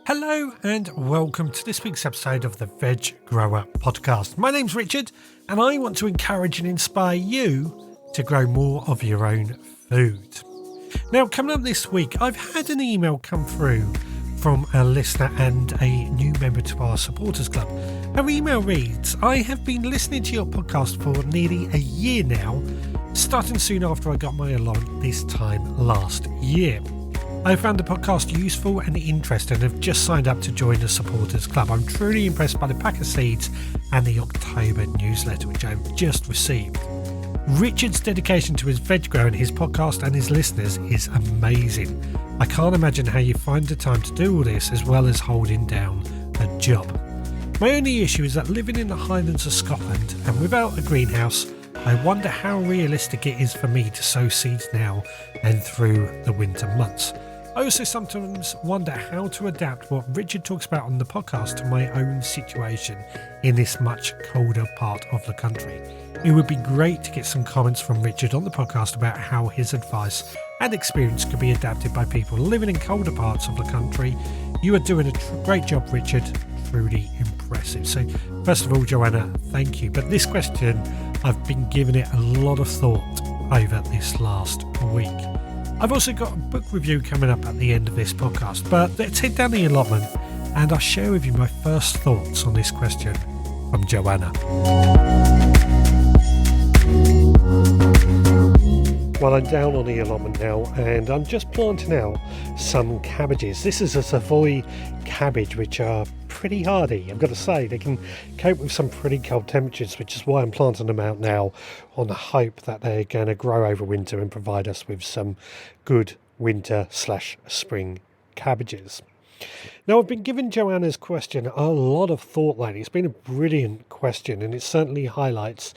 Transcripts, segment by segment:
Hello and welcome to this week's episode of the Veg Grower Podcast. My name's Richard and I want to encourage and inspire you to grow more of your own food. Now, coming up this week, I've had an email come through from a listener and a new member to our supporters club. Her email reads, I have been listening to your podcast for nearly a year now, starting soon after I got my allotment this time last year. I found the podcast useful and interesting and have just signed up to join the supporters club. I'm truly impressed by the pack of seeds and the October newsletter, which I've just received. Richard's dedication to his veg grow and his podcast and his listeners is amazing. I can't imagine how you find the time to do all this as well as holding down a job. My only issue is that living in the Highlands of Scotland and without a greenhouse, I wonder how realistic it is for me to sow seeds now and through the winter months. I also sometimes wonder how to adapt what Richard talks about on the podcast to my own situation in this much colder part of the country. It would be great to get some comments from Richard on the podcast about how his advice and experience could be adapted by people living in colder parts of the country. You are doing a great job, Richard. Truly impressive. So first of all, Joanna, thank you. But this question, I've been giving it a lot of thought over this last week. I've also got a book review coming up at the end of this podcast, but let's head down the allotment and I'll share with you my first thoughts on this question from Joanna. Well, I'm down on the allotment now and I'm just planting out some cabbages. This is a Savoy cabbage, which are pretty hardy. I've got to say, they can cope with some pretty cold temperatures, which is why I'm planting them out now on the hope that they're going to grow over winter and provide us with some good winter/spring cabbages. Now, I've been giving Joanna's question a lot of thought lately. It's been a brilliant question and it certainly highlights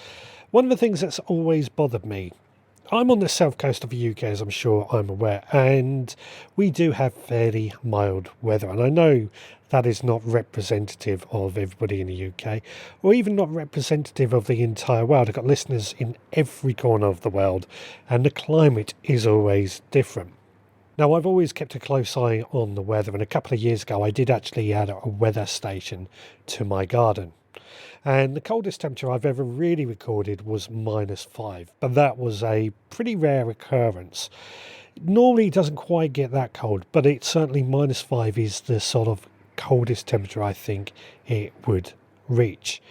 one of the things that's always bothered me. I'm on the south coast of the UK, as I'm sure I'm aware, and we do have fairly mild weather. And I know that is not representative of everybody in the UK, or even not representative of the entire world. I've got listeners in every corner of the world, and the climate is always different. Now, I've always kept a close eye on the weather, and a couple of years ago I did actually add a weather station to my garden. And the coldest temperature I've ever really recorded was -5, but that was a pretty rare occurrence. Normally it doesn't quite get that cold, but it certainly -5 is the sort of coldest temperature I think it would reach.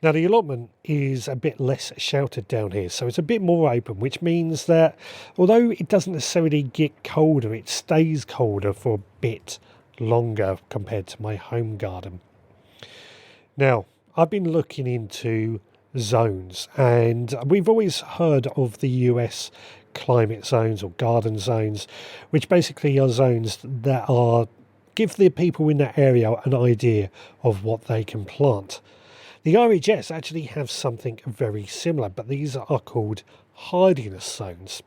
Now, the allotment is a bit less sheltered down here, so it's a bit more open, which means that although it doesn't necessarily get colder, it stays colder for a bit longer compared to my home garden. Now, I've been looking into zones, and we've always heard of the US climate zones or garden zones, which basically are zones that give the people in that area an idea of what they can plant. The RHS actually have something very similar, but these are called Hardiness zones.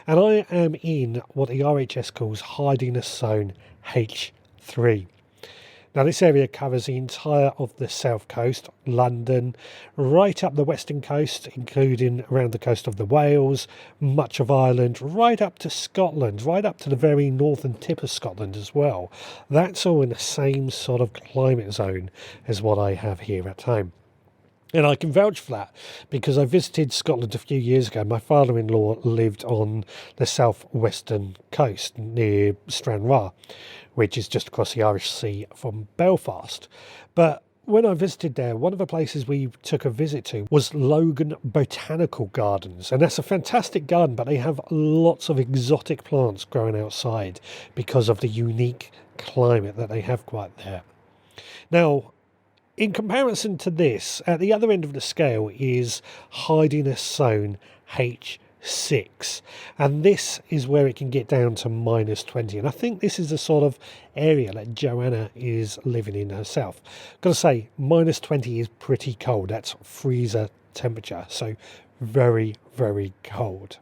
And I am in what the RHS calls Hardiness zone H3. Now, this area covers the entire of the south coast, London, right up the western coast, including around the coast of the Wales, much of Ireland, right up to Scotland, right up to the very northern tip of Scotland as well. That's all in the same sort of climate zone as what I have here at home. And I can vouch for that because I visited Scotland a few years ago. My father-in-law lived on the southwestern coast near Stranraer, which is just across the Irish Sea from Belfast. But when I visited there, one of the places we took a visit to was Logan Botanical Gardens. And that's a fantastic garden, but they have lots of exotic plants growing outside because of the unique climate that they have quite there. Now, in comparison to this, at the other end of the scale is Hardiness zone H6, and this is where it can get down to -20, and I think this is the sort of area that Joanna is living in herself. Got to say, -20 is pretty cold. That's freezer temperature, so very, very cold.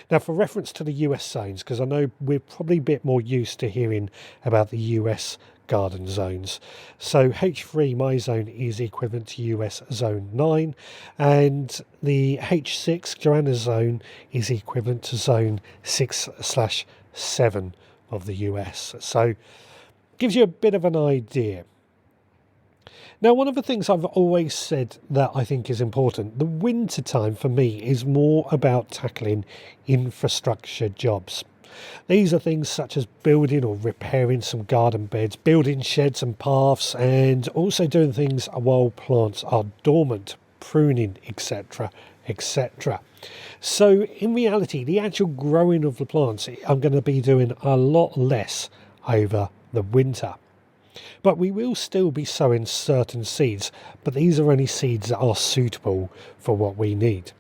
Now, for reference to the US zones, because I know we're probably a bit more used to hearing about the US garden zones. So H3, my zone, is equivalent to US zone 9, and the H6, Joanna's zone, is equivalent to zone 6/7 of the US. So Gives you a bit of an idea. Now, one of the things I've always said that I think is important, the winter time for me is more about tackling infrastructure jobs. These are things such as building or repairing some garden beds, building sheds and paths, and also doing things while plants are dormant, pruning, etc., etc. So in reality, the actual growing of the plants, I'm going to be doing a lot less over the winter. But we will still be sowing certain seeds, but these are only seeds that are suitable for what we need.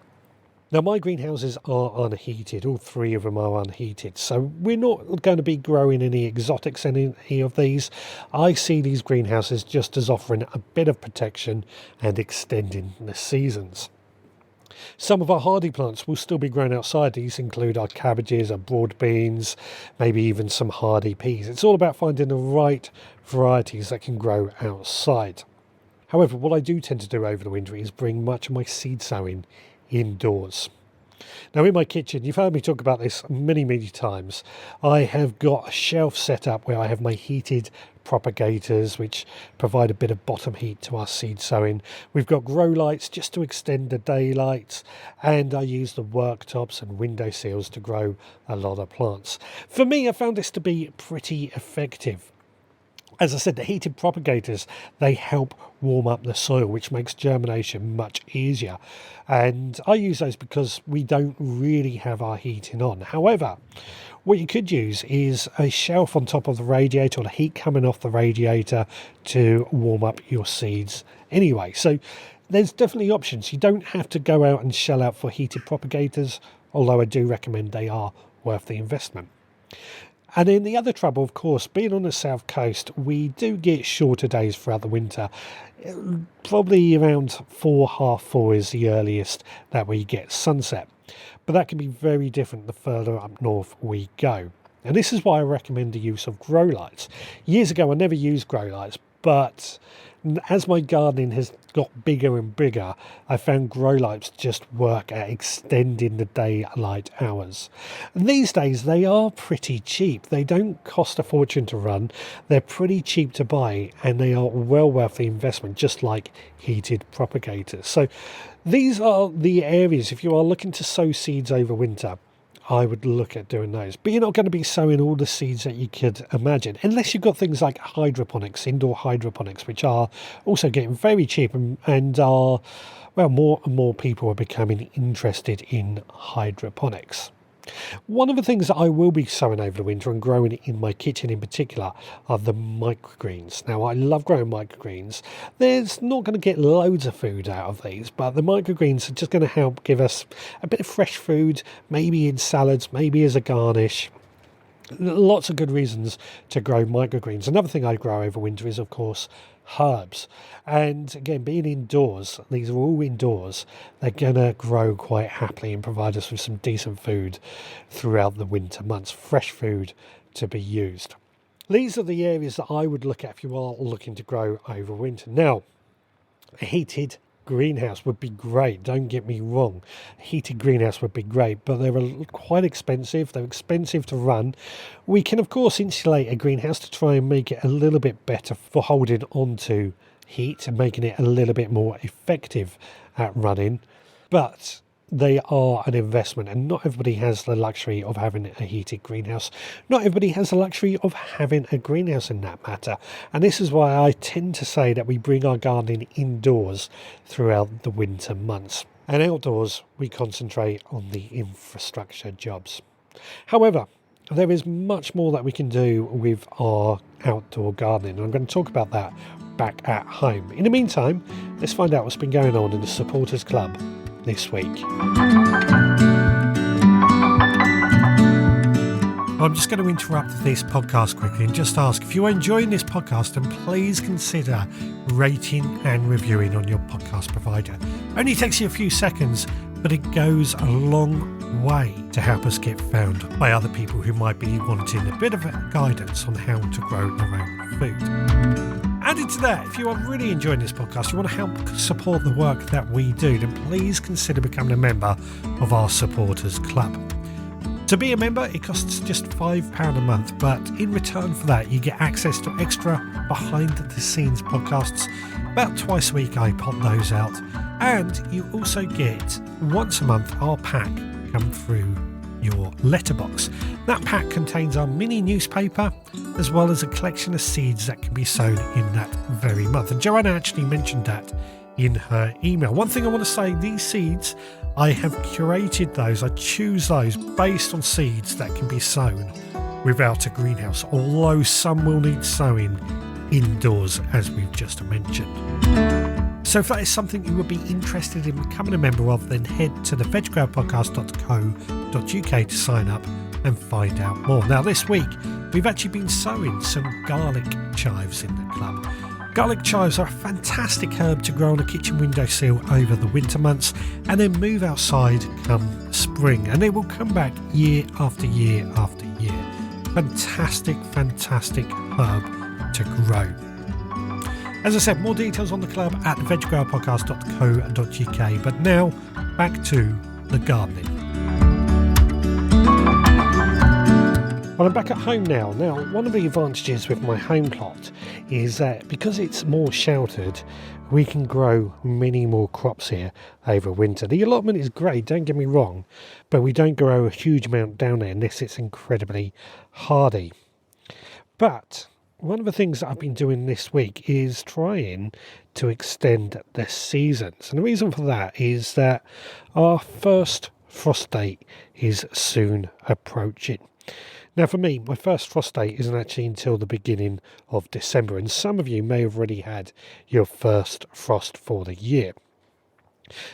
Now, my greenhouses are unheated. All three of them are unheated. So we're not going to be growing any exotics in any of these. I see these greenhouses just as offering a bit of protection and extending the seasons. Some of our hardy plants will still be grown outside. These include our cabbages, our broad beans, maybe even some hardy peas. It's all about finding the right varieties that can grow outside. However, what I do tend to do over the winter is bring much of my seed sowing indoors. Now, in my kitchen, you've heard me talk about this many times. I have got a shelf set up where I have my heated propagators, which provide a bit of bottom heat to our seed sowing. We've got grow lights just to extend the daylight, and I use the worktops and window sills to grow a lot of plants. For me, I found this to be pretty effective. As I said, the heated propagators, they help warm up the soil, which makes germination much easier. And I use those because we don't really have our heating on. However, what you could use is a shelf on top of the radiator, or the heat coming off the radiator to warm up your seeds anyway. So there's definitely options. You don't have to go out and shell out for heated propagators, although I do recommend they are worth the investment. And then the other trouble, of course, being on the south coast, we do get shorter days throughout the winter. Probably around 4:30 is the earliest that we get sunset. But that can be very different the further up north we go. And this is why I recommend the use of grow lights. Years ago, I never used grow lights, but as my gardening has got bigger and bigger, I found grow lights just work at extending the daylight hours. And these days, they are pretty cheap. They don't cost a fortune to run. They're pretty cheap to buy, and they are well worth the investment, just like heated propagators. So these are the areas, if you are looking to sow seeds over winter, I would look at doing those. But you're not going to be sowing all the seeds that you could imagine, unless you've got things like hydroponics, indoor hydroponics, which are also getting very cheap and are, well, more and more people are becoming interested in hydroponics. One of the things that I will be sowing over the winter and growing in my kitchen in particular are the microgreens. Now, I love growing microgreens. There's not going to get loads of food out of these, but the microgreens are just going to help give us a bit of fresh food, maybe in salads, maybe as a garnish. Lots of good reasons to grow microgreens. Another thing I grow over winter is, of course, herbs. And again, being indoors, these are all indoors, they're going to grow quite happily and provide us with some decent food throughout the winter months, fresh food to be used. These are the areas that I would look at if you are looking to grow over winter. Now, a heated greenhouse would be great, don't get me wrong. A heated greenhouse would be great, but they're quite expensive. They're expensive to run. We can, of course, insulate a greenhouse to try and make it a little bit better for holding on to heat and making it a little bit more effective at running. But they are an investment, and not everybody has the luxury of having a heated greenhouse. Not everybody has the luxury of having a greenhouse in that matter. And this is why I tend to say that we bring our gardening indoors throughout the winter months. And outdoors, we concentrate on the infrastructure jobs. However, there is much more that we can do with our outdoor gardening, and I'm going to talk about that back at home. In the meantime, let's find out what's been going on in the Supporters Club this week. I'm just going to interrupt this podcast quickly and just ask, if you are enjoying this podcast, then please consider rating and reviewing on your podcast provider. Only takes you a few seconds, but it goes a long way to help us get found by other people who might be wanting a bit of guidance on how to grow their own food. Added to that, if you are really enjoying this podcast, you want to help support the work that we do, then please consider becoming a member of our Supporters Club. To be a member, it costs just £5 a month, but in return for that, you get access to extra behind-the-scenes podcasts. About twice a week, I pop those out. And you also get, once a month, our pack come through your letterbox. That pack contains our mini newspaper, as well as a collection of seeds that can be sown in that very month. And Joanna actually mentioned that in her email. One thing I want to say, these seeds, I have curated those. I choose those based on seeds that can be sown without a greenhouse, although some will need sowing indoors, as we've just mentioned. So if that is something you would be interested in becoming a member of, then head to the veggroundpodcast.co.uk to sign up and find out more. Now this week, we've actually been sowing some garlic chives in the club. Garlic chives are a fantastic herb to grow on a kitchen windowsill over the winter months and then move outside come spring, and they will come back year after year after year. Fantastic herb to grow. As I said, more details on the club at veggroundpodcast.co.uk, but now back to the gardening. Well, I'm back at home now. Now, one of the advantages with my home plot is that because it's more sheltered, we can grow many more crops here over winter. The allotment is great, don't get me wrong, but we don't grow a huge amount down there unless it's incredibly hardy. But one of the things that I've been doing this week is trying to extend the seasons. And the reason for that is that our first frost date is soon approaching. Now for me, my first frost date isn't actually until the beginning of December, and some of you may have already had your first frost for the year.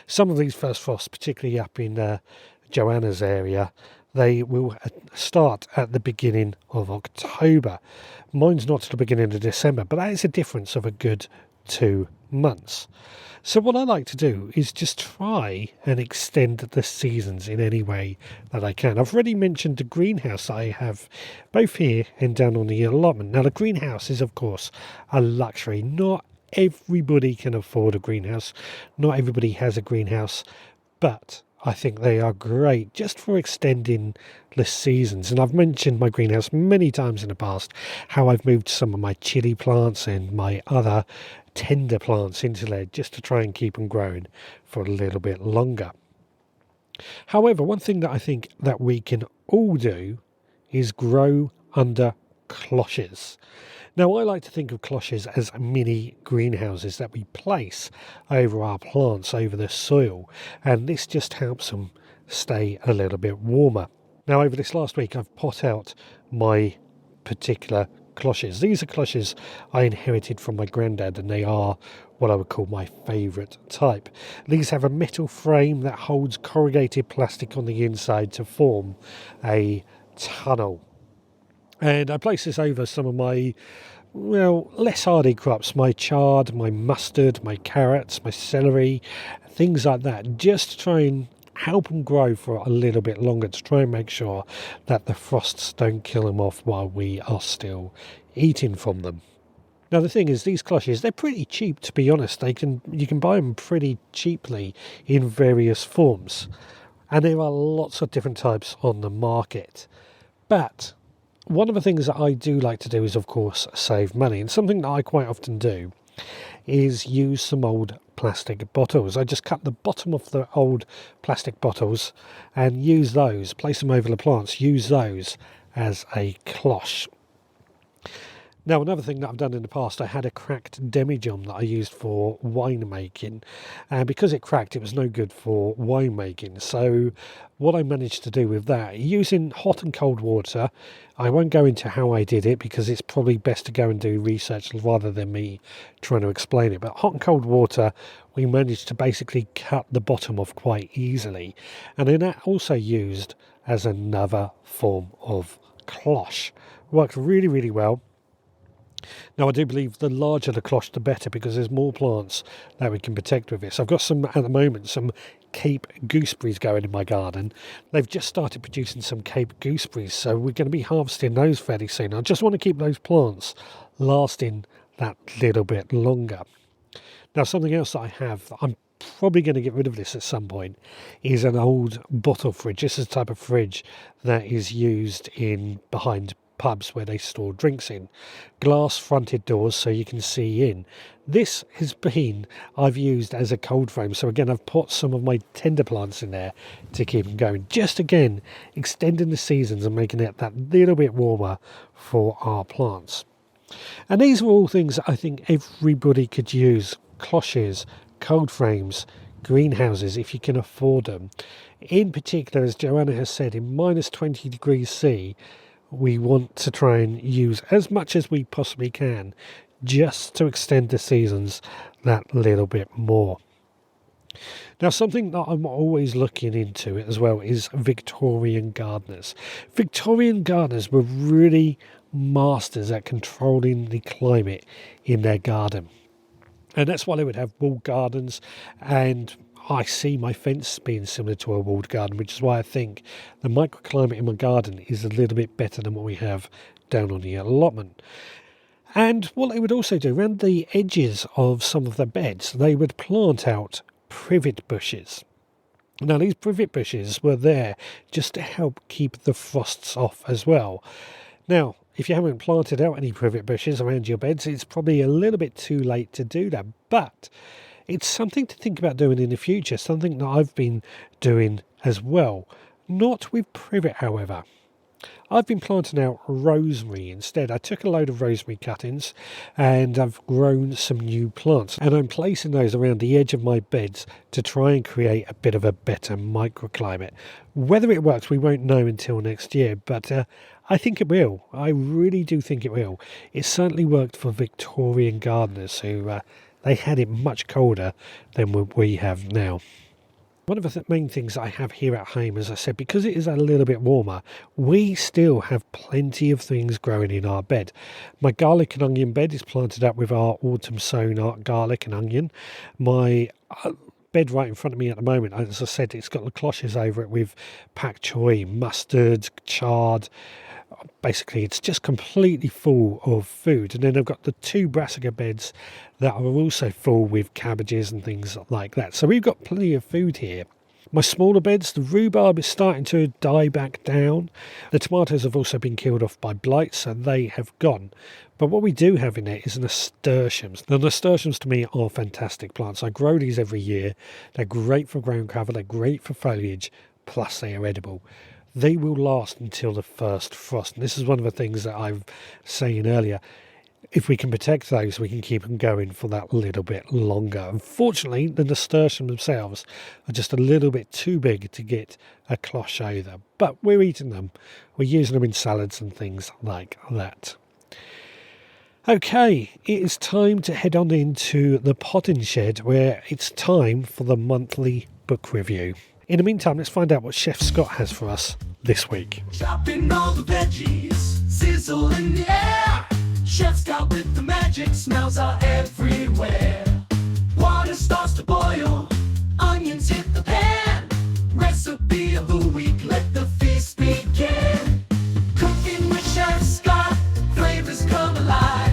Some of these first frosts, particularly up in Joanna's area, they will start at the beginning of October. Mine's not to the beginning of December, but that is a difference of a good 2 months. So what I like to do is just try and extend the seasons in any way that I can. I've already mentioned the greenhouse I have both here and down on the allotment. Now the greenhouse is of course a luxury. Not everybody can afford a greenhouse. Not everybody has a greenhouse, but I think they are great just for extending the seasons. And I've mentioned my greenhouse many times in the past, how I've moved some of my chili plants and my other tender plants into there just to try and keep them growing for a little bit longer. However, one thing that I think that we can all do is grow under cloches. Now, I like to think of cloches as mini greenhouses that we place over our plants, over the soil, and this just helps them stay a little bit warmer. Now, over this last week, I've pot out my particular cloches. These are cloches I inherited from my granddad, and they are what I would call my favourite type. These have a metal frame that holds corrugated plastic on the inside to form a tunnel. And I place this over some of my, less hardy crops, my chard, my mustard, my carrots, my celery, things like that, just to try and help them grow for a little bit longer, to try and make sure that the frosts don't kill them off while we are still eating from them. Now the thing is, these cloches, they're pretty cheap, to be honest. You can buy them pretty cheaply in various forms, and there are lots of different types on the market. But one of the things that I do like to do is, of course, save money. And something that I quite often do is use some old plastic bottles. I just cut the bottom off the old plastic bottles and use those, place them over the plants, use those as a cloche. Now, another thing that I've done in the past, I had a cracked demijohn that I used for winemaking, and because it cracked, it was no good for winemaking. So what I managed to do with that, using hot and cold water, I won't go into how I did it because it's probably best to go and do research rather than me trying to explain it. But hot and cold water, we managed to basically cut the bottom off quite easily. And then that also used as another form of cloche. Worked really, really well. Now, I do believe the larger the cloche, the better, because there's more plants that we can protect with this. I've got some, at the moment, some Cape gooseberries going in my garden. They've just started producing some Cape gooseberries, so we're going to be harvesting those fairly soon. I just want to keep those plants lasting that little bit longer. Now, something else that I have that I'm probably going to get rid of this at some point, is an old bottle fridge. This is the type of fridge that is used in behind pubs where they store drinks in. Glass fronted doors so you can see in. This has been, I've used as a cold frame. So again, I've put some of my tender plants in there to keep them going. Just again, extending the seasons and making it that little bit warmer for our plants. And these are all things that I think everybody could use. Cloches, cold frames, greenhouses, if you can afford them. In particular, as Joanna has said, in minus 20 degrees C, we want to try and use as much as we possibly can just to extend the seasons that little bit more. Now, something that I'm always looking into as well is Victorian gardeners. Victorian gardeners were really masters at controlling the climate in their garden. And that's why they would have walled gardens, and I see my fence being similar to a walled garden, which is why I think the microclimate in my garden is a little bit better than what we have down on the allotment. And what they would also do, around the edges of some of the beds, they would plant out privet bushes. Now, these privet bushes were there just to help keep the frosts off as well. Now, if you haven't planted out any privet bushes around your beds, it's probably a little bit too late to do that. But it's something to think about doing in the future, something that I've been doing as well. Not with privet, however. I've been planting out rosemary instead. I took a load of rosemary cuttings and I've grown some new plants, and I'm placing those around the edge of my beds to try and create a bit of a better microclimate. Whether it works, we won't know until next year, but I think it will. I really do think it will. It certainly worked for Victorian gardeners who they had it much colder than what we have now. One of the main things I have here at home, as I said, because it is a little bit warmer, we still have plenty of things growing in our bed. My garlic and onion bed is planted up with our autumn sown garlic and onion. My bed right in front of me at the moment, as I said, it's got the cloches over it with pak choi, mustard, chard. Basically, it's just completely full of food. And then I've got the two brassica beds that are also full with cabbages and things like that. So we've got plenty of food here. My smaller beds, the rhubarb is starting to die back down. The tomatoes have also been killed off by blight, so they have gone. But what we do have in there is nasturtiums. The nasturtiums to me are fantastic plants. I grow these every year. They're great for ground cover, they're great for foliage, plus they are edible. They will last until the first frost. And this is one of the things that I was saying earlier. If we can protect those, we can keep them going for that little bit longer. Unfortunately, the nasturtiums themselves are just a little bit too big to get a cloche over. But we're eating them. We're using them in salads and things like that. Okay, it is time to head on into the potting shed, where it's time for the monthly book review. In the meantime, let's find out what Chef Scott has for us this week. Chopping all the veggies, sizzle in the air. Chef Scott with the magic, smells are everywhere. Water starts to boil, onions hit the pan. Recipe of the week, let the feast begin. Cooking with Chef Scott, flavors come alive.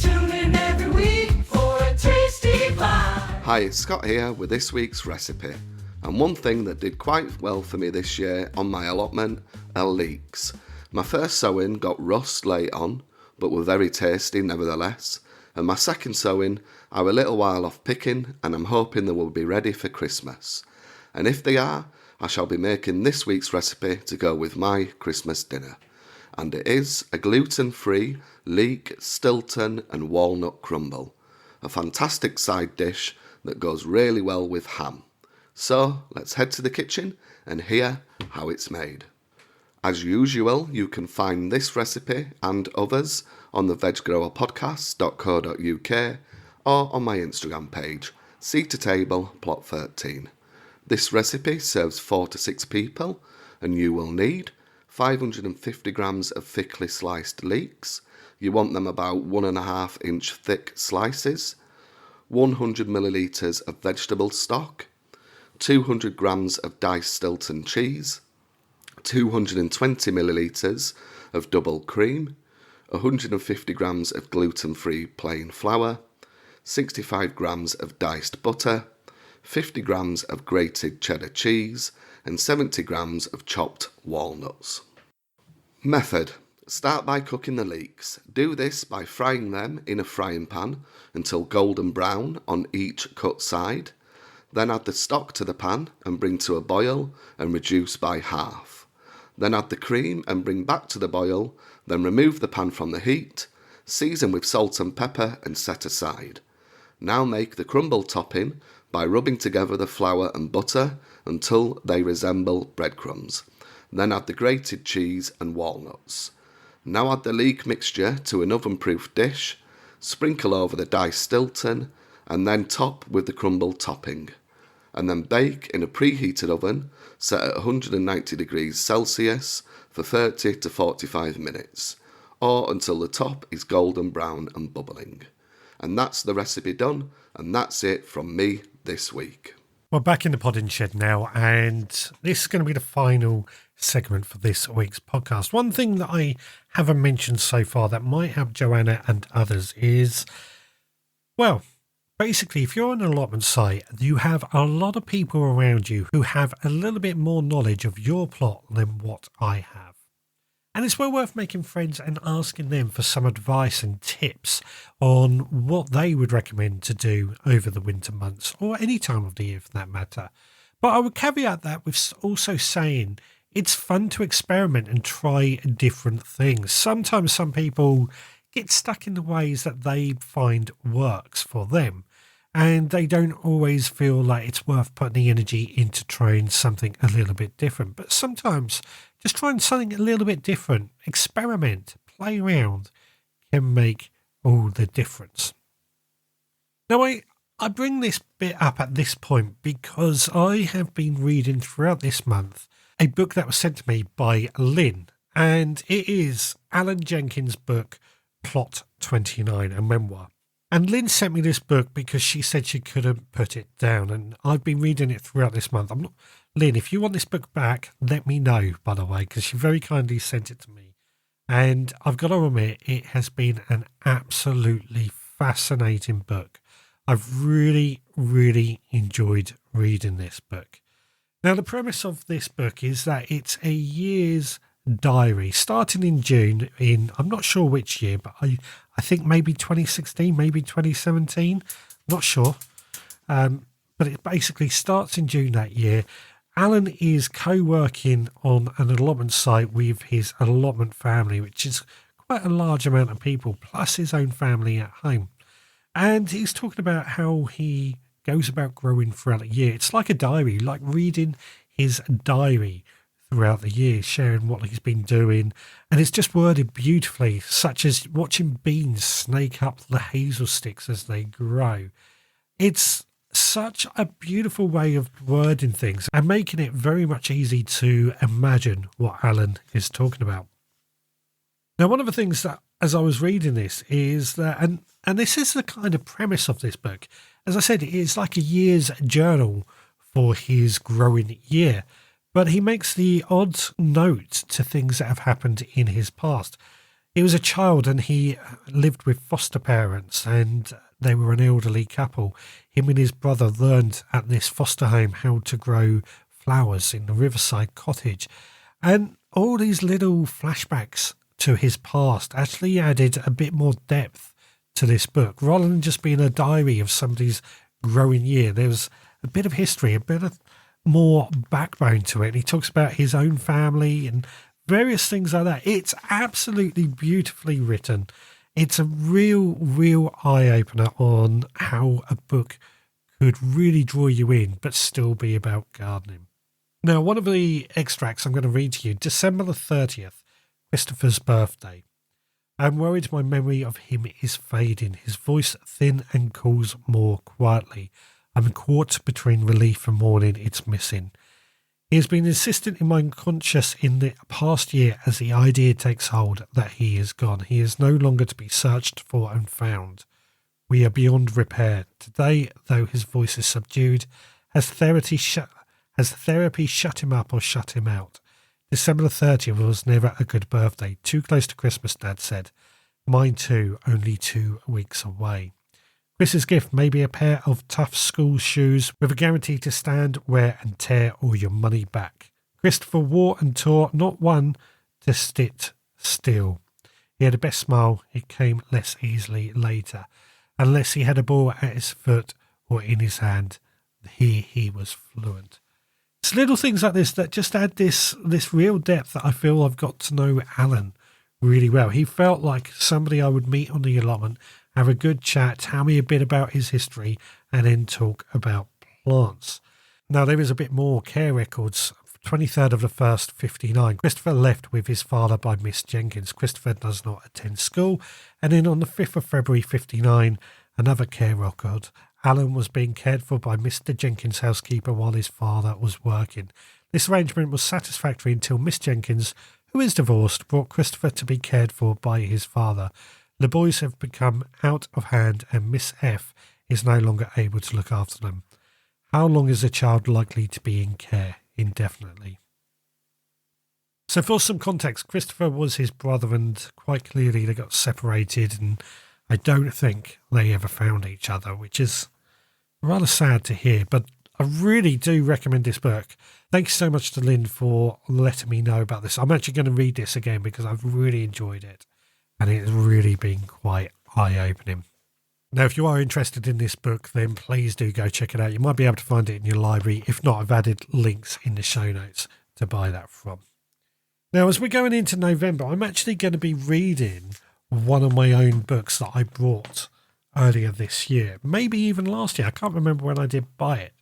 Tune in every week for a tasty bite. Hi, it's Scott here with this week's recipe. And one thing that did quite well for me this year on my allotment are leeks. My first sowing got rust late on, but were very tasty nevertheless. And my second sowing, I were a little while off picking, and I'm hoping they will be ready for Christmas. And if they are, I shall be making this week's recipe to go with my Christmas dinner. And it is a gluten-free leek, Stilton and walnut crumble. A fantastic side dish that goes really well with ham. So let's head to the kitchen and hear how it's made. As usual, you can find this recipe and others on the veggrowerpodcast.co.uk or on my Instagram page, Seed to Table Plot 13. This recipe serves 4 to 6 people, and you will need 550 grams of thickly sliced leeks. You want them about 1.5 inch thick slices, 100 millilitres of vegetable stock, 200 grams of diced Stilton cheese, 220 millilitres of double cream, 150 grams of gluten-free plain flour, 65 grams of diced butter, 50 grams of grated cheddar cheese, and 70 grams of chopped walnuts. Method. Start by cooking the leeks. Do this by frying them in a frying pan until golden brown on each cut side. Then add the stock to the pan and bring to a boil and reduce by half. Then add the cream and bring back to the boil, then remove the pan from the heat, season with salt and pepper and set aside. Now make the crumble topping by rubbing together the flour and butter until they resemble breadcrumbs. Then add the grated cheese and walnuts. Now add the leek mixture to an oven-proof dish, sprinkle over the diced Stilton, and then top with the crumble topping. And then bake in a preheated oven set at 190 degrees Celsius for 30 to 45 minutes, or until the top is golden brown and bubbling. And that's the recipe done, and that's it from me this week. We're back in the podding shed now, and this is going to be the final segment for this week's podcast. One thing that I haven't mentioned so far that might help Joanna and others is, well, basically, if you're on an allotment site, you have a lot of people around you who have a little bit more knowledge of your plot than what I have. And it's well worth making friends and asking them for some advice and tips on what they would recommend to do over the winter months, or any time of the year for that matter. But I would caveat that with also saying it's fun to experiment and try different things. Sometimes some people get stuck in the ways that they find works for them, and they don't always feel like it's worth putting the energy into trying something a little bit different. But sometimes just trying something a little bit different, experiment, play around, can make all the difference. Now, I bring this bit up at this point because I have been reading throughout this month a book that was sent to me by Lynn, and it is Alan Jenkins' book, Plot 29, a memoir. And Lynn sent me this book because she said she couldn't put it down, and I've been reading it throughout this month. Lynn, if you want this book back, let me know, by the way, because she very kindly sent it to me. And I've got to admit, it has been an absolutely fascinating book. I've really, really enjoyed reading this book. Now, the premise of this book is that it's a year's diary, starting in June in, I'm not sure which year, but I think maybe 2016, maybe 2017, not sure. But it basically starts in June that year. Alan is co-working on an allotment site with his allotment family, which is quite a large amount of people, plus his own family at home. And he's talking about how he goes about growing throughout the year. It's like a diary, like reading his diary throughout the year, sharing what he's been doing. And it's just worded beautifully, such as watching beans snake up the hazel sticks as they grow. It's such a beautiful way of wording things and making it very much easy to imagine what Alan is talking about. Now, one of the things that, as I was reading this, is that, and this is the kind of premise of this book, as I said, it's like a year's journal for his growing year, but he makes the odd note to things that have happened in his past. He was a child and he lived with foster parents, and they were an elderly couple. Him and his brother learned at this foster home how to grow flowers in the riverside cottage. And all these little flashbacks to his past actually added a bit more depth to this book. Rather than just being a diary of somebody's growing year, there was a bit of history, a bit of more backbone to it. And he talks about his own family and various things like that. It's absolutely beautifully written. It's a real eye-opener on how a book could really draw you in, but still be about gardening. Now, one of the extracts I'm going to read to you, December the 30th, Christopher's birthday. I'm worried my memory of him is fading, his voice thin and calls more quietly. I'm caught between relief and mourning it's missing. He has been insistent in my conscience in the past year as the idea takes hold that he is gone. He is no longer to be searched for and found. We are beyond repair. Today, though his voice is subdued, has therapy shut him up or shut him out? December the 30th was never a good birthday. Too close to Christmas, Dad said. Mine too, only 2 weeks away. Chris's gift may be a pair of tough school shoes with a guarantee to stand, wear and tear all your money back. Christopher wore and tore not one to sit still. He had the best smile, it came less easily later. Unless he had a ball at his foot or in his hand, here he was fluent. It's little things like this that just add this real depth that I feel I've got to know Alan really well. He felt like somebody I would meet on the allotment, have a good chat, tell me a bit about his history, and then talk about plants. Now, there is a bit more care records. 23rd of the 1st, 59. Christopher left with his father by Miss Jenkins. Christopher does not attend school. And then on the 5th of February, 59, another care record. Alan was being cared for by Mr. Jenkins' housekeeper while his father was working. This arrangement was satisfactory until Miss Jenkins, who is divorced, brought Christopher to be cared for by his father. The boys have become out of hand and Miss F is no longer able to look after them. How long is a child likely to be in care? Indefinitely. So for some context, Christopher was his brother and quite clearly they got separated and I don't think they ever found each other, which is rather sad to hear, but I really do recommend this book. Thanks so much to Lynn for letting me know about this. I'm actually going to read this again because I've really enjoyed it and it's really been quite eye-opening. Now, if you are interested in this book, then please do go check it out. You might be able to find it in your library. If not, I've added links in the show notes to buy that from. Now, as we're going into November, I'm actually going to be reading one of my own books that I bought earlier this year, maybe even last year. I can't remember when I did buy it.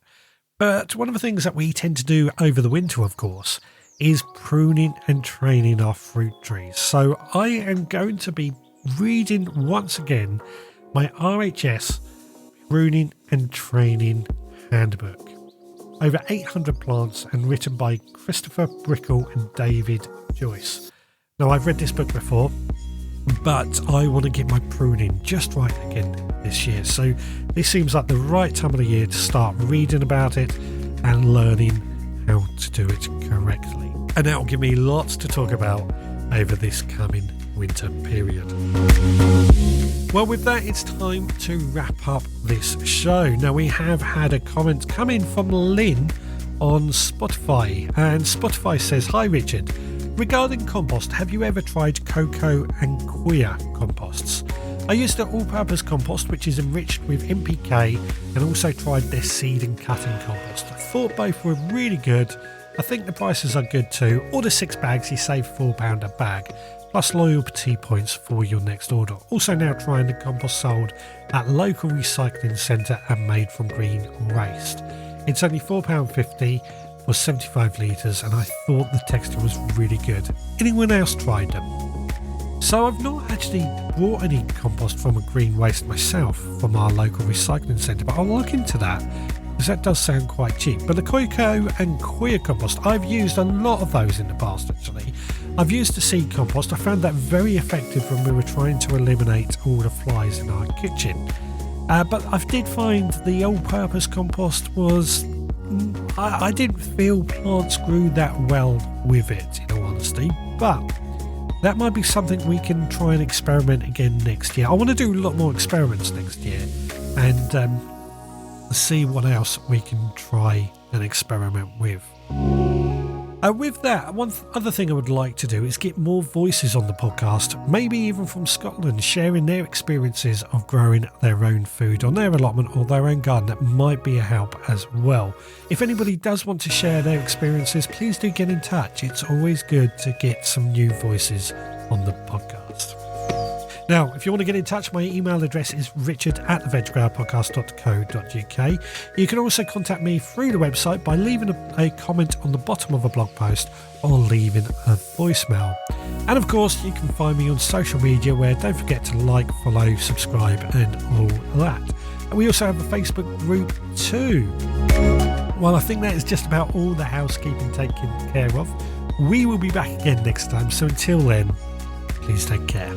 But one of the things that we tend to do over the winter, of course, is pruning and training our fruit trees. So I am going to be reading once again my RHS Pruning and Training Handbook. Over 800 plants and written by Christopher Brickle and David Joyce. Now, I've read this book before, but I want to get my pruning just right again this year. So this seems like the right time of the year to start reading about it and learning how to do it correctly. And that will give me lots to talk about over this coming winter period. Well, with that, it's time to wrap up this show. Now, we have had a comment come in from Lynn on Spotify, and Spotify says, "Hi Richard, regarding compost, have you ever tried cocoa and queer composts? I used the all-purpose compost, which is enriched with NPK, and also tried their seed and cutting compost. I thought both were really good. I think the prices are good too. Order 6 bags, you save £4 a bag. Plus loyalty points for your next order. Also now trying the compost sold at local recycling centre and made from green waste. It's only £4.50 for 75 litres and I thought the texture was really good. Anyone else tried them?" So I've not actually bought any compost from a green waste myself from our local recycling centre, but I'll look into that because that does sound quite cheap. But the cocoa and queer compost, I've used a lot of those in the past actually. I've used the seed compost. I found that very effective when we were trying to eliminate all the flies in our kitchen. But I did find the all-purpose compost was... I didn't feel plants grew that well with it, in all honesty. But that might be something we can try and experiment again next year. I want to do a lot more experiments next year and see what else we can try and experiment with. With that, one other thing I would like to do is get more voices on the podcast, maybe even from Scotland, sharing their experiences of growing their own food on their allotment or their own garden. That might be a help as well. If anybody does want to share their experiences, please do get in touch. It's always good to get some new voices on the podcast. Now, if you want to get in touch, my email address is richard@theveggardpodcast.co.uk. You can also contact me through the website by leaving a comment on the bottom of a blog post or leaving a voicemail. And of course, you can find me on social media where don't forget to like, follow, subscribe and all that. And we also have a Facebook group too. Well, I think that is just about all the housekeeping taken care of. We will be back again next time, so until then, please take care.